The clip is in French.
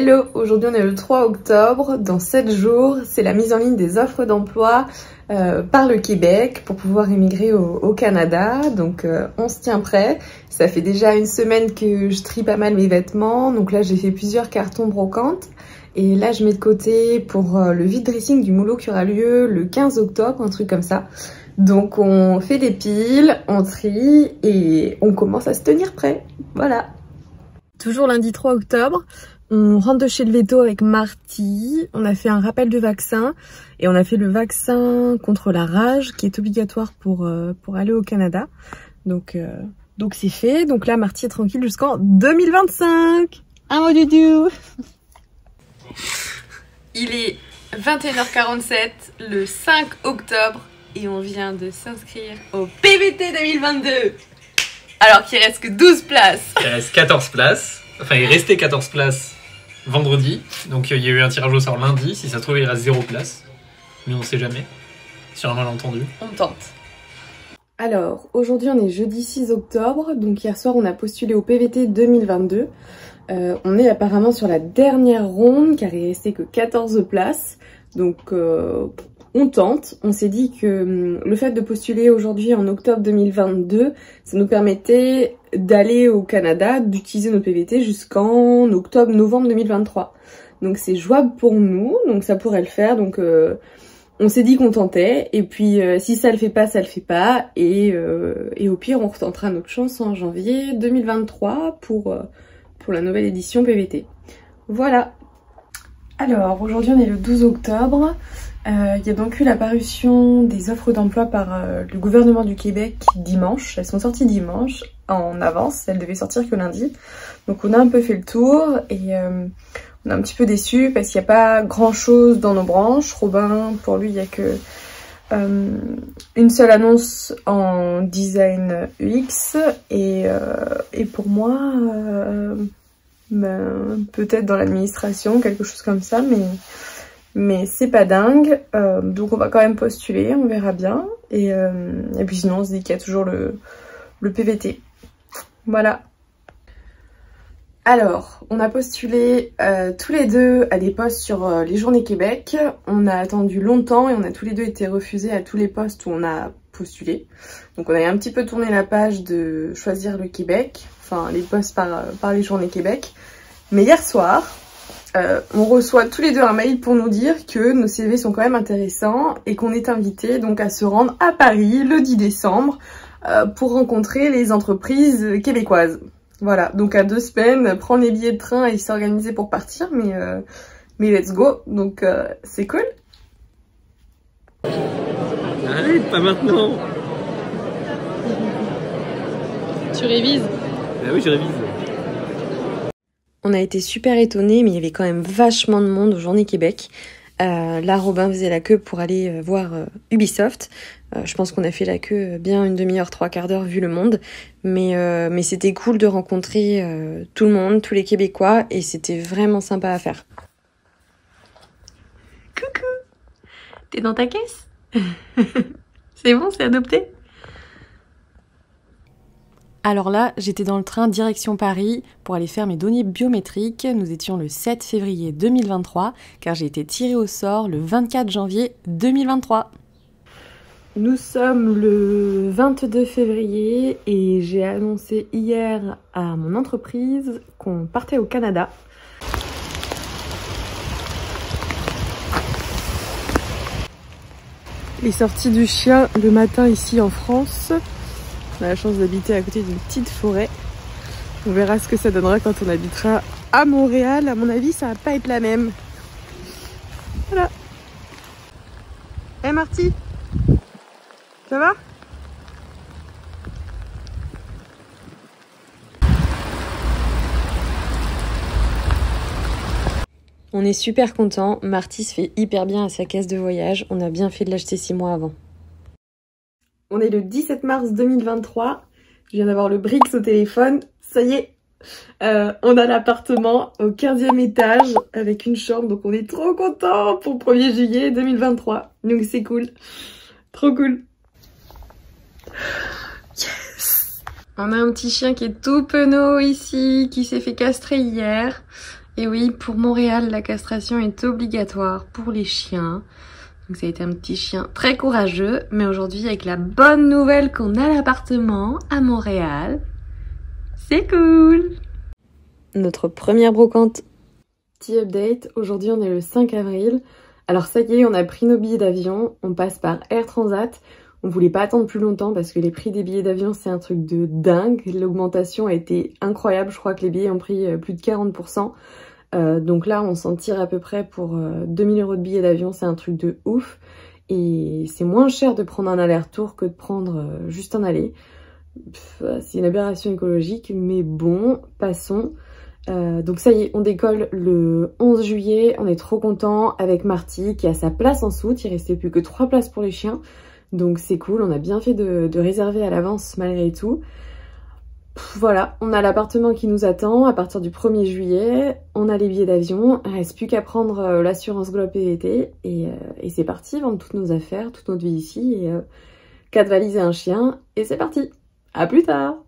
Hello, aujourd'hui on est le 3 octobre, dans 7 jours, c'est la mise en ligne des offres d'emploi par le Québec pour pouvoir émigrer au Canada, donc on se tient prêt. Ça fait déjà une semaine que je trie pas mal mes vêtements, donc là j'ai fait plusieurs cartons brocantes et là je mets de côté pour le vide dressing du moulot qui aura lieu le 15 octobre, un truc comme ça. Donc on fait des piles, on trie et on commence à se tenir prêt, voilà. Toujours lundi 3 octobre. On rentre de chez le veto avec Marty, on a fait un rappel de vaccin et on a fait le vaccin contre la rage qui est obligatoire pour aller au Canada. Donc c'est fait, donc là Marty est tranquille jusqu'en 2025. Un mot doudou. Il est 21h47 le 5 octobre et on vient de s'inscrire au PVT 2022. Alors qu'il reste que 12 places. Il reste 14 places, enfin il restait 14 places vendredi, donc il y a eu un tirage au sort lundi, si ça se trouve il reste 0 place, mais on sait jamais, sur un malentendu. On tente. Alors, aujourd'hui on est jeudi 6 octobre, donc hier soir on a postulé au PVT 2022. On est apparemment sur la dernière ronde, car il restait que 14 places, donc on tente. On s'est dit que le fait de postuler aujourd'hui en octobre 2022, ça nous permettait d'aller au Canada, d'utiliser nos PVT jusqu'en octobre-novembre 2023. Donc c'est jouable pour nous, donc ça pourrait le faire. Donc on s'est dit qu'on tentait, et puis si ça le fait pas, ça le fait pas, et au pire on retentera notre chance en janvier 2023 pour la nouvelle édition PVT. Voilà. Alors aujourd'hui on est le 12 octobre. Il y a donc eu la parution des offres d'emploi par le gouvernement du Québec dimanche. Elles sont sorties dimanche en avance, elles devaient sortir que lundi. Donc on a un peu fait le tour et on est un petit peu déçus parce qu'il n'y a pas grand chose dans nos branches. Robin, pour lui, il n'y a que une seule annonce en design UX et pour moi, peut-être dans l'administration, quelque chose comme ça, mais c'est pas dingue, donc on va quand même postuler, on verra bien, et puis sinon on se dit qu'il y a toujours le PVT. Voilà. Alors, on a postulé tous les deux à des postes sur les Journées Québec. On a attendu longtemps et on a tous les deux été refusés à tous les postes où on a postulé. Donc on avait un petit peu tourné la page de choisir le Québec, enfin les postes par les Journées Québec. Mais hier soir, on reçoit tous les deux un mail pour nous dire que nos CV sont quand même intéressants et qu'on est invités donc à se rendre à Paris le 10 décembre pour rencontrer les entreprises québécoises. Voilà, donc à 2 semaines, prendre les billets de train et s'organiser pour partir, mais let's go, donc c'est cool. Arrête, pas maintenant. Tu révises? Ah oui, je révise. On a été super étonnés, mais il y avait quand même vachement de monde aux Journées Québec. Là, Robin faisait la queue pour aller voir Ubisoft. Je pense qu'on a fait la queue bien une demi-heure, 3/4 d'heure vu le monde. Mais c'était cool de rencontrer tout le monde, tous les Québécois, et c'était vraiment sympa à faire. Coucou! T'es dans ta caisse? C'est bon, c'est adopté? Alors là, j'étais dans le train direction Paris pour aller faire mes données biométriques. Nous étions le 7 février 2023, car j'ai été tirée au sort le 24 janvier 2023. Nous sommes le 22 février et j'ai annoncé hier à mon entreprise qu'on partait au Canada. Les sorties du chien le matin ici en France. On a la chance d'habiter à côté d'une petite forêt. On verra ce que ça donnera quand on habitera à Montréal. À mon avis, ça va pas être la même. Voilà. Hey Marty, ça va? On est super content. Marty se fait hyper bien à sa caisse de voyage. On a bien fait de l'acheter 6 mois avant. On est le 17 mars 2023, je viens d'avoir le Brix au téléphone, ça y est, on a l'appartement au 15e étage avec une chambre, donc on est trop contents pour le 1er juillet 2023, donc c'est cool, trop cool. Yes! On a un petit chien qui est tout penaud ici, qui s'est fait castrer hier, Et oui, pour Montréal, la castration est obligatoire pour les chiens. Donc ça a été un petit chien très courageux, mais aujourd'hui avec la bonne nouvelle qu'on a l'appartement à Montréal, c'est cool! Notre première brocante. Petit update, aujourd'hui on est le 5 avril. Alors ça y est, on a pris nos billets d'avion, on passe par Air Transat. On voulait pas attendre plus longtemps parce que les prix des billets d'avion c'est un truc de dingue. L'augmentation a été incroyable, je crois que les billets ont pris plus de 40%. Donc là on s'en tire à peu près pour 2000 € de billets d'avion, c'est un truc de ouf. Et c'est moins cher de prendre un aller-retour que de prendre juste un aller. C'est une aberration écologique, mais bon, passons. Donc ça y est, on décolle le 11 juillet, on est trop content avec Marty qui a sa place en soute, il restait plus que 3 places pour les chiens. Donc c'est cool, on a bien fait de réserver à l'avance malgré tout. Voilà, on a l'appartement qui nous attend à partir du 1er juillet, on a les billets d'avion, il ne reste plus qu'à prendre l'assurance Globe PVT et c'est parti, vendre toutes nos affaires, toute notre vie ici, et 4 valises et un chien, et c'est parti. À plus tard!